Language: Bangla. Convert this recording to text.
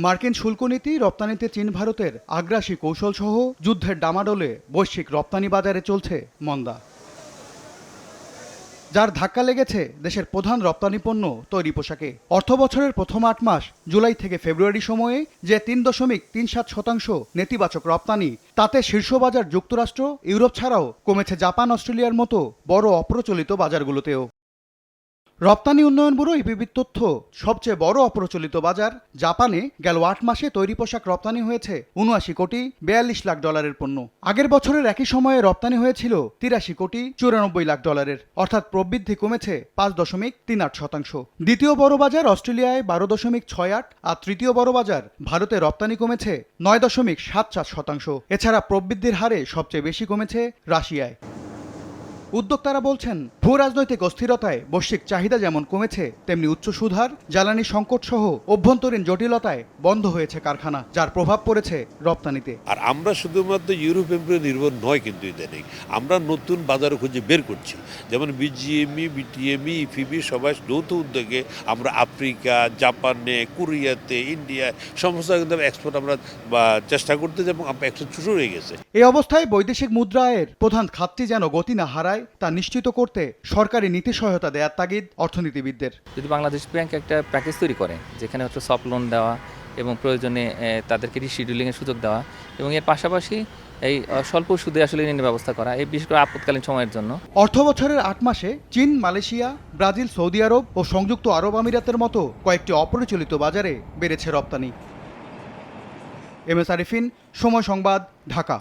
মার্কিন শুল্ক নীতি, রপ্তানিতে চীন ভারতের আগ্রাসী কৌশলসহ যুদ্ধের ডামাডোলে বৈশ্বিক রপ্তানি বাজারে চলছে মন্দা, যার ধাক্কা লেগেছে দেশের প্রধান রপ্তানি পণ্য তৈরি পোশাকে। অর্থবছরের প্রথম ৮ মাস জুলাই থেকে ফেব্রুয়ারি সময়ে যে ৩.37% নেতিবাচক রপ্তানি, তাতে শীর্ষ বাজার যুক্তরাষ্ট্র, ইউরোপ ছাড়াও কমেছে জাপান, অস্ট্রেলিয়ার মতো বড় অপ্রচলিত বাজারগুলোতেও। রপ্তানি উন্নয়ন ব্যুরো ইপিবির তথ্য, সবচেয়ে বড় অপ্রচলিত বাজার জাপানে গেল ৮ মাসে তৈরি পোশাক রপ্তানি হয়েছে ৭৯ কোটি ৪২ লাখ ডলারের পণ্য। আগের বছরের একই সময়ে রপ্তানি হয়েছিল ৮৩ কোটি ৯৪ লাখ ডলারের, অর্থাৎ প্রবৃদ্ধি কমেছে ৫.৩৮%। দ্বিতীয় বড় বাজার অস্ট্রেলিয়ায় ১২.৬৮, আর তৃতীয় বড় বাজার ভারতে রপ্তানি কমেছে ৯.৭৪%। এছাড়া প্রবৃদ্ধির হারে সবচেয়ে বেশি কমেছে রাশিয়ায়। উদ্যোক্তারা বলছেন, ভূ রাজনৈতিক অস্থিরতায় বৈশ্বিক চাহিদা যেমন কমেছে, তেমনি উচ্চ সুধার, জ্বালানি সংকট সহ অভ্যন্তরীণ জটিলতায় বন্ধ হয়েছে কারখানা, যার প্রভাব পড়েছে রপ্তানিতে। আর আমরা শুধুমাত্র ইউরোপের উপরে নির্ভর নয়, কিন্তু ইদানিং আমরা নতুন বাজার খুঁজে বের করছি। যেমন বিজিএমই, বিটিএমই, ইপিবি সবাই যৌথ উদ্যোগে আমরা আফ্রিকা, জাপানে, কোরিয়াতে, ইন্ডিয়া সমস্ত এক্সপোর্ট আমরা চেষ্টা করতে, এবং এক্সপোর্ট শুরু হয়ে গেছে। এই অবস্থায় বৈদেশিক মুদ্রা আয়ের প্রধান খাতটি যেন গতি না হারায়, তা নিশ্চিত করতে সরকারি নীতি সহায়তা দেওয়ার তাগিদ অর্থনীতিবিদদের। যদি বাংলাদেশ ব্যাংক একটা প্যাকেজ তৈরি করে, যেখানে হচ্ছে সফট লোন দেওয়া এবং প্রয়োজনে তাদেরকে রিশিডিউলিংয়ের সুযোগ দেওয়া, এবং এর পাশাপাশি এই স্বল্প সুদে আসলে ঋণের ব্যবস্থা করা, এই বিশেষ করে আপৎকালীন সময়ের জন্য। অর্থ বছরের ৮ মাসে চীন, মালয়েশিয়া, ব্রাজিল, সৌদি আরব ও সংযুক্ত আরব আমিরাতের মতো কয়েকটি অপরিচালিত বাজারে বেড়েছে রপ্তানি। এম এস আরিফিন, সময় সংবাদ, ঢাকা।